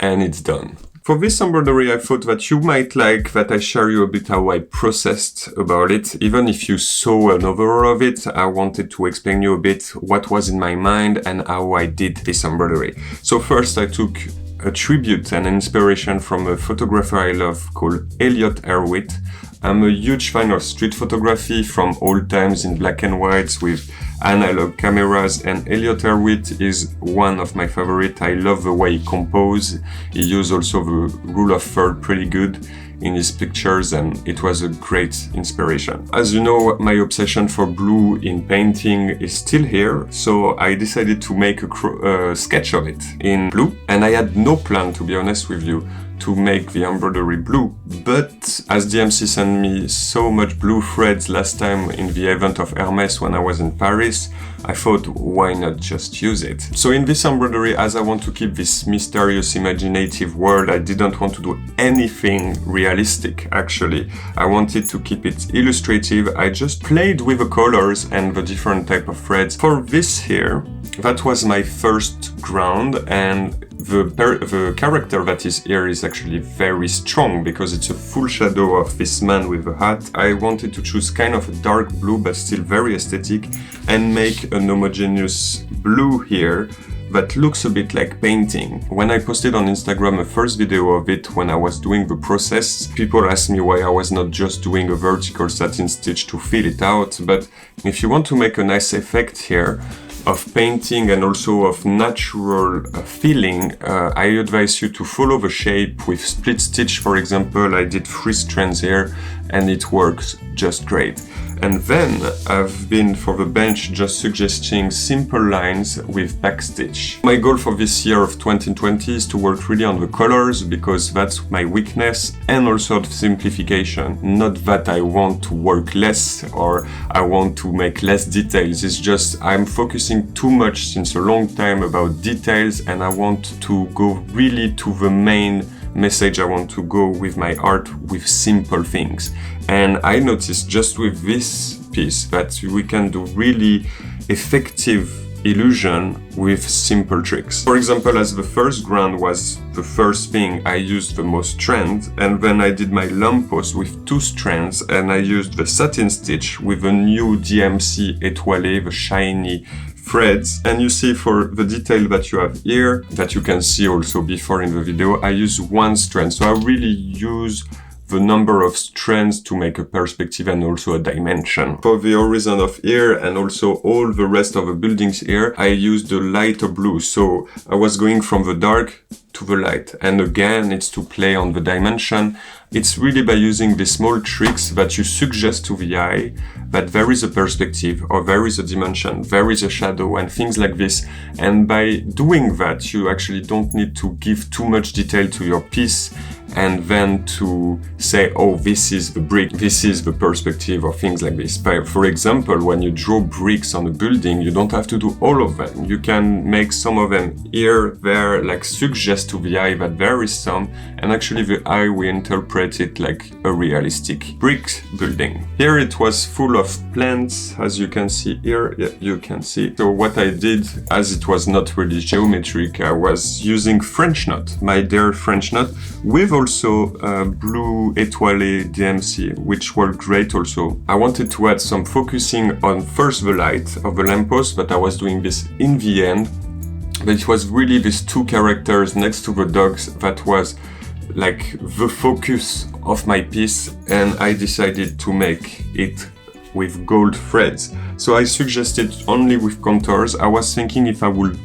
and it's done. For this embroidery, I thought that you might like that I share you a bit how I processed about it. Even if you saw an overall of it, I wanted to explain you a bit what was in my mind and how I did this embroidery. So first I took a tribute and inspiration from a photographer I love called Elliot Erwitt. I'm a huge fan of street photography from old times in black and whites with analog cameras, and Elliot Erwitt is one of my favorite. I love the way he composes. He used also the rule of third pretty good in his pictures, and it was a great inspiration. As you know, my obsession for blue in painting is still here, so I decided to make a sketch of it in blue, and I had no plan, to be honest with you, to make the embroidery blue, but as DMC sent me so much blue threads last time in the event of Hermes when I was in Paris, I thought, why not just use it? So in this embroidery, as I want to keep this mysterious, imaginative world, I didn't want to do anything realistic, actually. I wanted to keep it illustrative. I just played with the colors and the different type of threads. For this here, that was my first ground, and the character that is here is actually very strong because it's a full shadow of this man with a hat. I wanted to choose kind of a dark blue but still very aesthetic and make an homogeneous blue here that looks a bit like painting. When I posted on Instagram a first video of it when I was doing the process, people asked me why I was not just doing a vertical satin stitch to fill it out, but if you want to make a nice effect here, of painting and also of natural feeling, I advise you to follow the shape with split stitch. For example, I did 3 strands here and it works just great. And then I've been for the bench just suggesting simple lines with backstitch. My goal for this year of 2020 is to work really on the colors because that's my weakness, and also the simplification. Not that I want to work less or I want to make less details, it's just I'm focusing too much since a long time about details, and I want to go really to the main message. I want to go with my art with simple things. And I noticed just with this piece that we can do really effective illusion with simple tricks. For example, as the first ground was the first thing, I used the most strands, and then I did my lamppost with 2 strands, and I used the satin stitch with a new DMC étoilé, the shiny threads. And you see for the detail that you have here, that you can see also before in the video, I use 1 strand. So I really use the number of strands to make a perspective and also a dimension. For the horizon of here and also all the rest of the buildings here, I used the lighter blue. So I was going from the dark to the light. And again, it's to play on the dimension. It's really by using these small tricks that you suggest to the eye that there is a perspective or there is a dimension, there is a shadow and things like this. And by doing that, you actually don't need to give too much detail to your piece and then to say, oh, this is the brick, this is the perspective, or things like this. For example, when you draw bricks on a building, you don't have to do all of them. You can make some of them here, there, like suggest to the eye that there is some, and actually the eye will interpret it like a realistic brick building. Here it was full of plants, as you can see here, yeah, you can see. So what I did, as it was not really geometric, I was using French knot, my dear French knot, with also blue étoilé DMC, which worked great also. I wanted to add some focusing on first the light of the lamppost, but I was doing this in the end. But it was really these 2 characters next to the dogs that was like the focus of my piece, and I decided to make it with gold threads. So I suggested only with contours. I was thinking if I would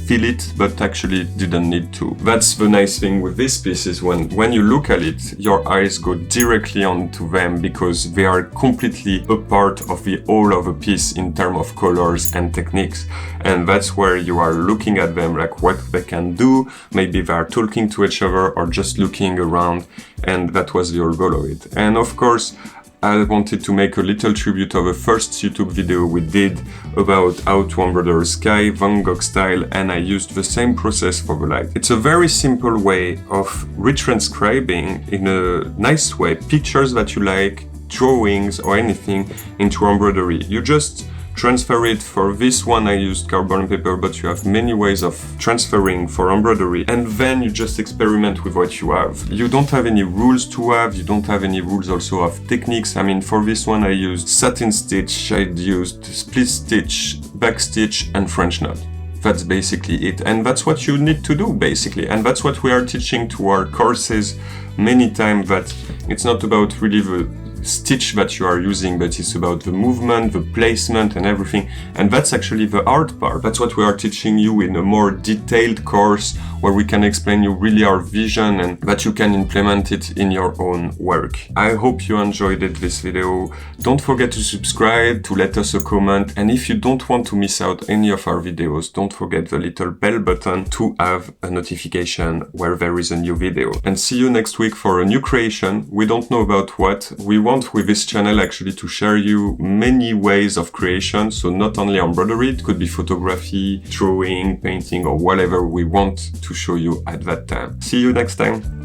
fill it, but actually didn't need to. That's the nice thing with this piece is when you look at it, your eyes go directly onto them because they are completely a part of the whole of a piece in terms of colors and techniques. And that's where you are looking at them, like what they can do. Maybe they are talking to each other or just looking around, and that was the whole goal of it. And of course, I wanted to make a little tribute of the first YouTube video we did about how to embroider sky, Van Gogh style, and I used the same process for the light. It's a very simple way of retranscribing in a nice way pictures that you like, drawings or anything into embroidery. You just transfer it. For this one I used cardboard and paper, but you have many ways of transferring for embroidery, and then you just experiment with what you have. You don't have any rules to have, you don't have any rules also of techniques. I mean, for this one I used satin stitch, I used split stitch, back stitch and French knot. That's basically it, and that's what you need to do basically, and that's what we are teaching to our courses many times, that it's not about really the stitch that you are using, but it's about the movement, the placement and everything, and that's actually the art part. That's what we are teaching you in a more detailed course, where we can explain you really our vision and that you can implement it in your own work. I hope you enjoyed this video. Don't forget to subscribe, to let us a comment, and if you don't want to miss out any of our videos, don't forget the little bell button to have a notification where there is a new video. And see you next week for a new creation. We don't know about what. We want with this channel actually to share you many ways of creation, so not only embroidery, it could be photography, drawing, painting or whatever we want to show you at that time. See you next time.